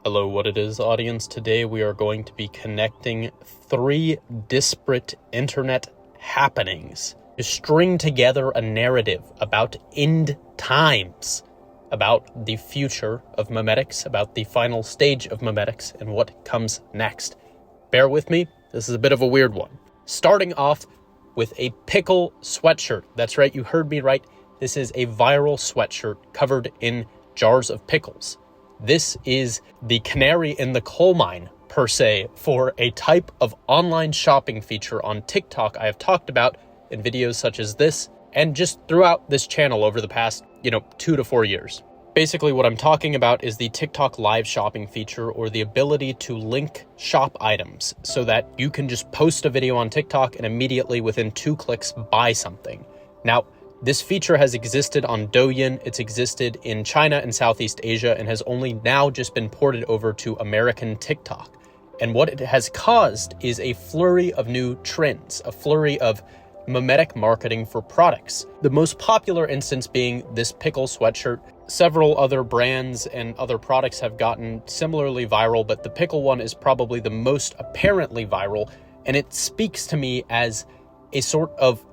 Hello, what it is, audience. Today we are going to be connecting three disparate internet happenings to string together a narrative about end times, about the future of memetics, about the final stage of memetics, and what comes next. Bear with me, this is a bit of a weird one. Starting off with a pickle sweatshirt. That's right, you heard me right. This is a viral sweatshirt covered in jars of pickles. This is the canary in the coal mine, per se, for a type of online shopping feature on TikTok I have talked about in videos such as this, and just throughout this channel over the past, 2 to 4 years. Basically, what I'm talking about is the TikTok live shopping feature, or the ability to link shop items so that you can just post a video on TikTok and immediately within 2 clicks buy something. Now, this feature has existed on Douyin, it's existed in China and Southeast Asia, and has only now just been ported over to American TikTok. And what it has caused is a flurry of new trends, a flurry of memetic marketing for products. The most popular instance being this pickle sweatshirt. Several other brands and other products have gotten similarly viral, but the pickle one is probably the most apparently viral, and it speaks to me as a sort of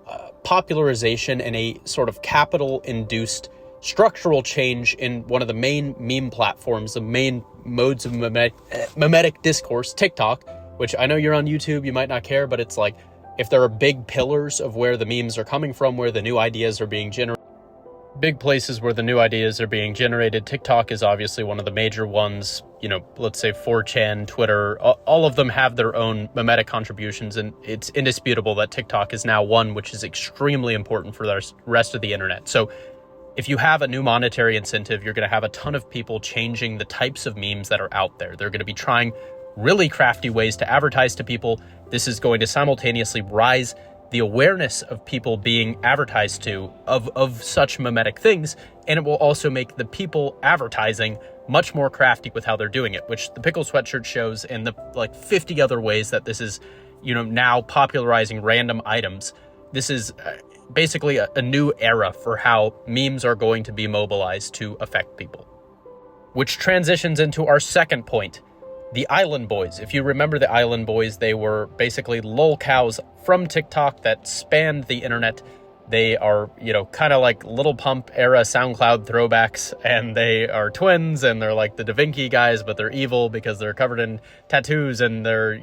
popularization and a sort of capital-induced structural change in one of the main meme platforms, the main modes of memetic discourse, TikTok, which I know you're on YouTube, you might not care, but it's like, if there are big pillars of where the memes are coming from, where the new ideas are being generated, big places where the new ideas are being generated, TikTok is obviously one of the major ones. Let's say 4chan, Twitter, all of them have their own memetic contributions, and it's indisputable that TikTok is now one which is extremely important for the rest of the internet. So if you have a new monetary incentive, you're going to have a ton of people changing the types of memes that are out there. They're going to be trying really crafty ways to advertise to people. This is going to simultaneously rise the awareness of people being advertised to of such memetic things, and it will also make the people advertising much more crafty with how they're doing it, which the pickle sweatshirt shows, and the 50 other ways that this is, now popularizing random items. This is basically a new era for how memes are going to be mobilized to affect people. Which transitions into our second point. The Island Boys. If you remember the Island Boys, they were basically lol cows from TikTok that spanned the internet. They are, kind of like Little Pump era SoundCloud throwbacks, and they are twins, and they're like the Da Vinci guys, but they're evil because they're covered in tattoos, and they're,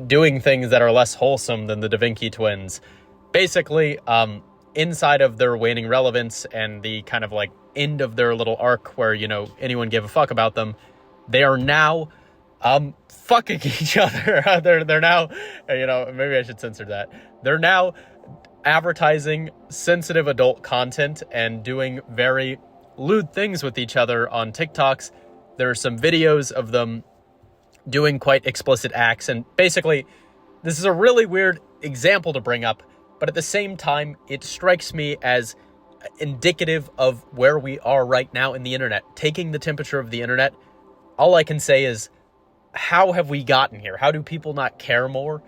doing things that are less wholesome than the Da Vinci twins. Basically, inside of their waning relevance and the kind of like end of their little arc where, anyone gave a fuck about them, they are now fucking each other. they're now, maybe I should censor that. They're now advertising sensitive adult content and doing very lewd things with each other on TikToks. There are some videos of them doing quite explicit acts, and basically this is a really weird example to bring up, but at the same time it strikes me as indicative of where we are right now in the internet, taking the temperature of the internet. All I can say is, how have we gotten here? How do people not care more?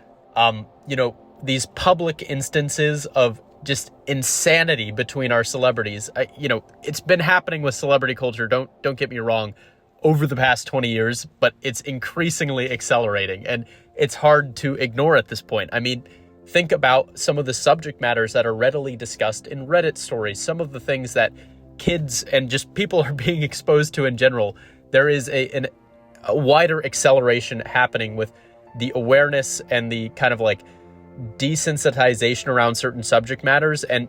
These public instances of just insanity between our celebrities. It's been happening with celebrity culture, don't get me wrong, over the past 20 years, but it's increasingly accelerating, and it's hard to ignore at this point. I mean, think about some of the subject matters that are readily discussed in Reddit stories, some of the things that kids and just people are being exposed to in general. There is a wider acceleration happening with the awareness and the kind of like desensitization around certain subject matters. And,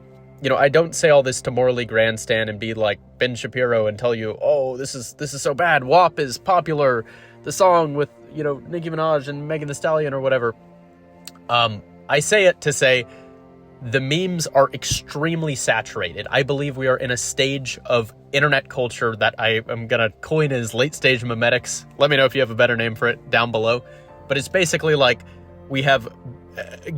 I don't say all this to morally grandstand and be like Ben Shapiro and tell you, oh, this is so bad. WAP is popular. The song with, Nicki Minaj and Megan Thee Stallion or whatever. I say it to say the memes are extremely saturated. I believe we are in a stage of internet culture that I am going to coin as late stage memetics. Let me know if you have a better name for it down below. But it's basically like we have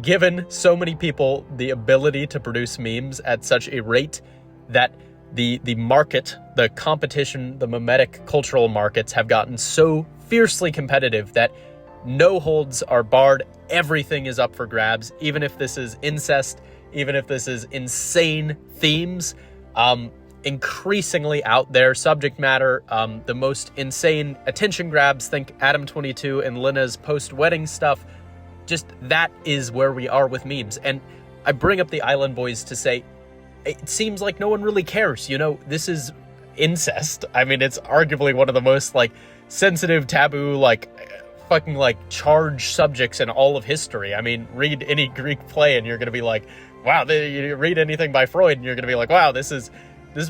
given so many people the ability to produce memes at such a rate that the market, the competition, the memetic cultural markets have gotten so fiercely competitive that no holds are barred. Everything is up for grabs, even if this is incest, even if this is insane themes. increasingly out there subject matter, the most insane attention grabs, think Adam 22 and Lena's post-wedding stuff. Just that is where we are with memes. And I bring up the Island Boys to say, it seems like no one really cares. This is incest. I mean, it's arguably one of the most, sensitive, taboo, fucking, charged subjects in all of history. I mean, read any Greek play and you're going to be like, wow, you read anything by Freud and you're going to be like, wow, this is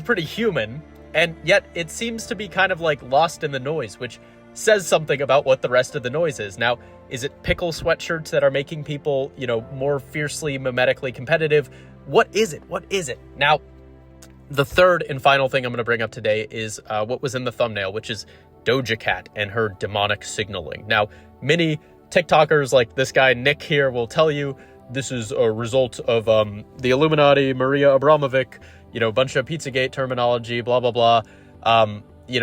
pretty human. And yet it seems to be kind of, lost in the noise, which says something about what the rest of the noise is. Now, is it pickle sweatshirts that are making people, more fiercely memetically competitive? What is it? What is it? Now, the third and final thing I'm going to bring up today is what was in the thumbnail, which is Doja Cat and her demonic signaling. Now, many TikTokers like this guy Nick here will tell you this is a result of the Illuminati, Maria Abramovic, a bunch of Pizzagate terminology, blah, blah, blah.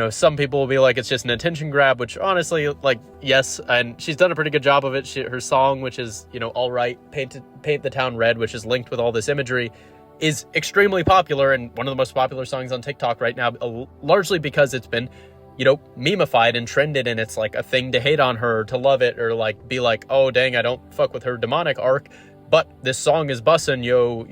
Some people will be like, it's just an attention grab, which honestly, yes, and she's done a pretty good job of it. Her song, which is, All Right, Paint the Town Red, which is linked with all this imagery, is extremely popular and one of the most popular songs on TikTok right now, largely because it's been, memeified and trended, and it's a thing to hate on her, to love it, or be like, oh, dang, I don't fuck with her demonic arc, but this song is bussin', yo,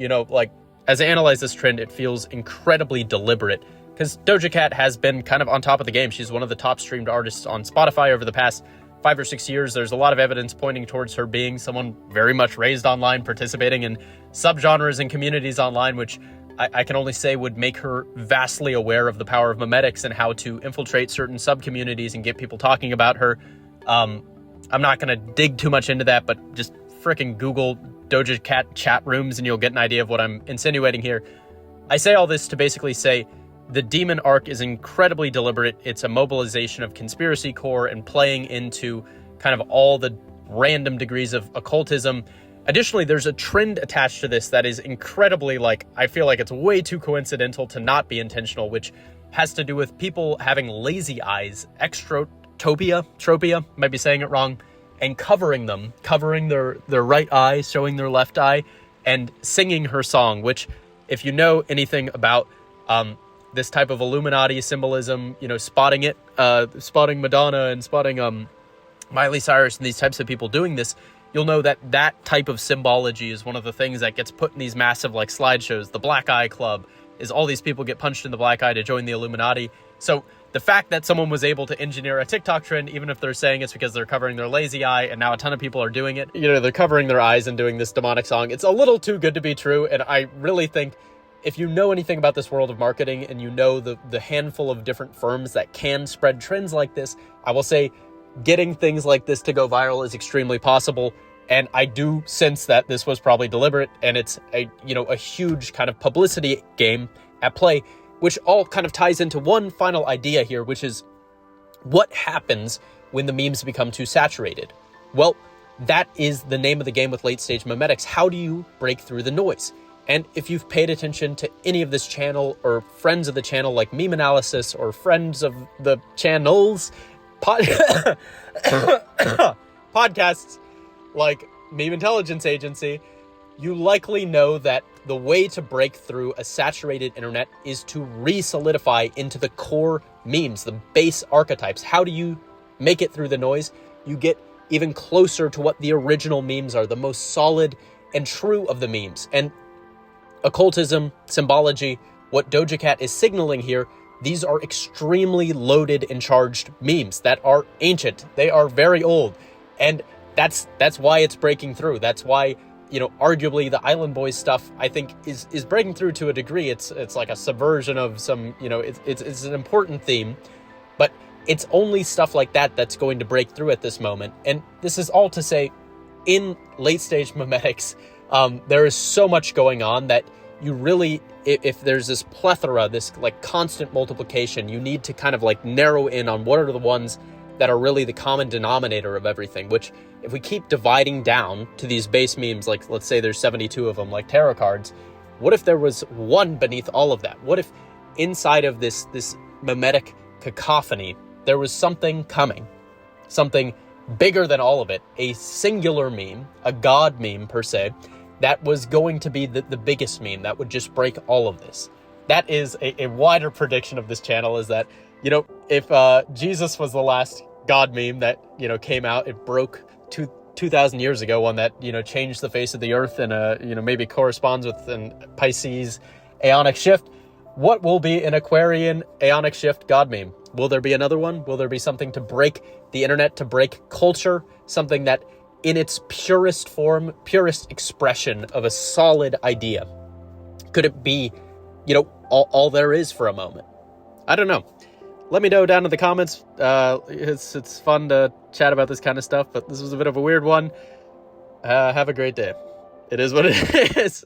as I analyze this trend, it feels incredibly deliberate. Because Doja Cat has been kind of on top of the game. She's one of the top streamed artists on Spotify over the past 5 or 6 years. There's a lot of evidence pointing towards her being someone very much raised online, participating in subgenres and communities online, which I can only say would make her vastly aware of the power of memetics and how to infiltrate certain sub-communities and get people talking about her. I'm not going to dig too much into that, but just freaking Google Doja Cat chat rooms and you'll get an idea of what I'm insinuating here. I say all this to basically say, the demon arc is incredibly deliberate. It's a mobilization of conspiracy core and playing into kind of all the random degrees of occultism. Additionally, there's a trend attached to this that is incredibly, I feel like it's way too coincidental to not be intentional, which has to do with people having lazy eyes, tropia, might be saying it wrong, and covering their right eye, showing their left eye, and singing her song, which, if you know anything about this type of Illuminati symbolism, spotting Madonna and spotting Miley Cyrus and these types of people doing this, you'll know that type of symbology is one of the things that gets put in these massive slideshows. The Black Eye Club is all these people get punched in the black eye to join the Illuminati. So the fact that someone was able to engineer a TikTok trend, even if they're saying it's because they're covering their lazy eye, and now a ton of people are doing it, they're covering their eyes and doing this demonic song, it's a little too good to be true. And I really think, if you know anything about this world of marketing and you know the handful of different firms that can spread trends like this, I will say getting things like this to go viral is extremely possible. And I do sense that this was probably deliberate, and it's a huge kind of publicity game at play, which all kind of ties into one final idea here, which is what happens when the memes become too saturated? Well, that is the name of the game with late stage memetics. How do you break through the noise? And if you've paid attention to any of this channel or friends of the channel like Meme Analysis or friends of the channels, podcasts like Meme Intelligence Agency, you likely know that the way to break through a saturated internet is to re-solidify into the core memes, the base archetypes. How do you make it through the noise? You get even closer to what the original memes are, the most solid and true of the memes. And occultism, symbology, what Doja Cat is signaling here, these are extremely loaded and charged memes that are ancient. They are very old. And that's why it's breaking through. That's why, arguably the Island Boys stuff, I think, is breaking through to a degree. It's like a subversion of some, it's an important theme, but it's only stuff like that that's going to break through at this moment. And this is all to say, in late stage memetics, there is so much going on that you really, if there's this plethora, this constant multiplication, you need to kind of narrow in on what are the ones that are really the common denominator of everything, which if we keep dividing down to these base memes, let's say there's 72 of them, like tarot cards, what if there was one beneath all of that? What if inside of this memetic cacophony, there was something coming, something bigger than all of it, a singular meme, a god meme per se, that was going to be the biggest meme that would just break all of this? that is a wider prediction of this channel, is that, if Jesus was the last God meme that, came out, it broke 2,000 years ago, one that, changed the face of the earth and, maybe corresponds with an Pisces Aeonic shift. What will be an Aquarian Aeonic shift God meme? Will there be another one? Will there be something to break the internet, to break culture? Something that in its purest form, purest expression of a solid idea? Could it be, all there is for a moment? I don't know. Let me know down in the comments. It's fun to chat about this kind of stuff, but this was a bit of a weird one. Have a great day. It is what it is.